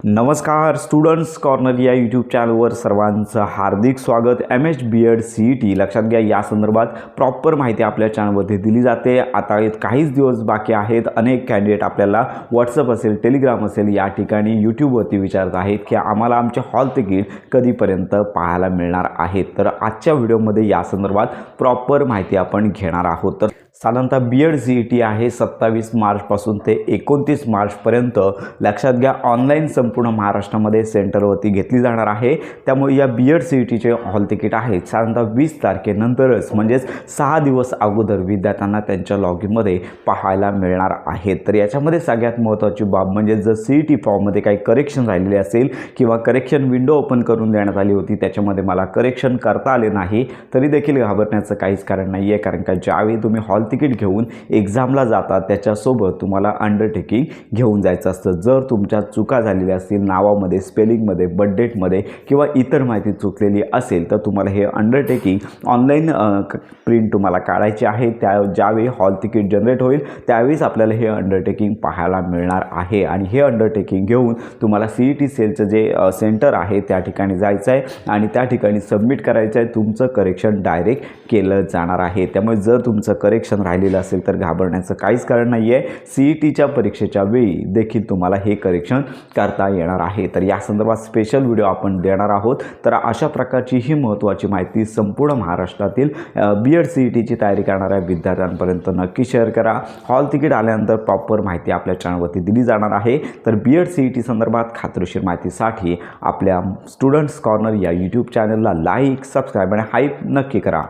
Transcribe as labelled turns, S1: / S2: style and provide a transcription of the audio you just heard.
S1: नमस्कार students corner या YouTube चॅनलवर सर्वांचं हार्दिक स्वागत। MH B.Ed CET लक्षात घ्या, या संदर्भात प्रॉपर माहिती आपल्या चॅनलमध्ये दिली जाते। आता काहीच दिवस बाकी आहेत। अनेक कॅन्डिडेट आपल्याला व्हॉट्सअप असेल, टेलिग्राम असेल या ठिकाणी यूट्यूबवरती विचारत आहेत की आम्हाला आमचे हॉल तिकीट कधीपर्यंत पाहायला मिळणार आहेत। तर आजच्या व्हिडिओमध्ये या संदर्भात प्रॉपर माहिती आपण घेणार आहोत। तर साधारणतः B.Ed CET आहे 27 मार्चपासून ते 29 मार्चपर्यंत लक्षात घ्या ऑनलाईन संपूर्ण महाराष्ट्रामध्ये सेंटरवरती घेतली जाणार आहे। त्यामुळे या B.Ed CETचे हॉल तिकीट आहे साधारणतः 20 तारखेनंतरच म्हणजेच 6 दिवस अगोदर विद्यार्थ्यांना त्यांच्या लॉगिनमध्ये पाहायला मिळणार आहेत। तर याच्यामध्ये सगळ्यात महत्त्वाची बाब म्हणजे जर CET फॉर्ममध्ये काही करेक्शन राहिलेले असेल किंवा करेक्शन विंडो ओपन करून देण्यात आली होती, त्याच्यामध्ये मला करेक्शन करता आले नाही तरी देखील घाबरण्याचं काहीच कारण नाही आहे। कारण का ज्यावेळी तुम्ही हॉल तिकीट घेऊन एक्झामला जाता त्याच्यासोबत तुम्हाला अंडरटेकिंग घेऊन जायचं असतं। जर तुमच्या चुका झालेल्या असतील नावामध्ये, स्पेलिंगमध्ये, बर्थडेटमध्ये किंवा इतर माहिती चुकलेली असेल तर तुम्हाला हे अंडरटेकिंग ऑनलाईन प्रिंट तुम्हाला काढायची आहे। ज्यावेळी हॉल तिकीट जनरेट होईल त्यावेळीच आपल्याला हे अंडरटेकिंग पाहायला मिळणार आहे आणि हे अंडरटेकिंग घेऊन तुम्हाला CET सेलचं जे सेंटर आहे त्या ठिकाणी जायचं आहे आणि त्या ठिकाणी सबमिट करायचं आहे। तुमचं करेक्शन डायरेक्ट केलं जाणार आहे। त्यामुळे जर तुमचं करेक्शन राहिलेलं असेल तर घाबरण्याचं काहीच कारण नाही आहे। CETच्या परीक्षेच्या वेळी देखील तुम्हाला हे करेक्शन करता येणार आहे। तर या संदर्भात स्पेशल व्हिडिओ आपण देणार आहोत। तर अशा प्रकारची ही महत्त्वाची माहिती संपूर्ण महाराष्ट्रातील B.Ed CETची तयारी करणाऱ्या विद्यार्थ्यांपर्यंत नक्की शेअर करा। हॉल तिकीट आल्यानंतर प्रॉपर माहिती आपल्या चॅनलवरती दिली जाणार आहे। तर B.Ed CET संदर्भात खात्रीशीर माहितीसाठी आपल्या स्टुडंट्स कॉर्नर या यूट्यूब चॅनलला लाईक, सबस्क्राईब आणि हाईप नक्की करा।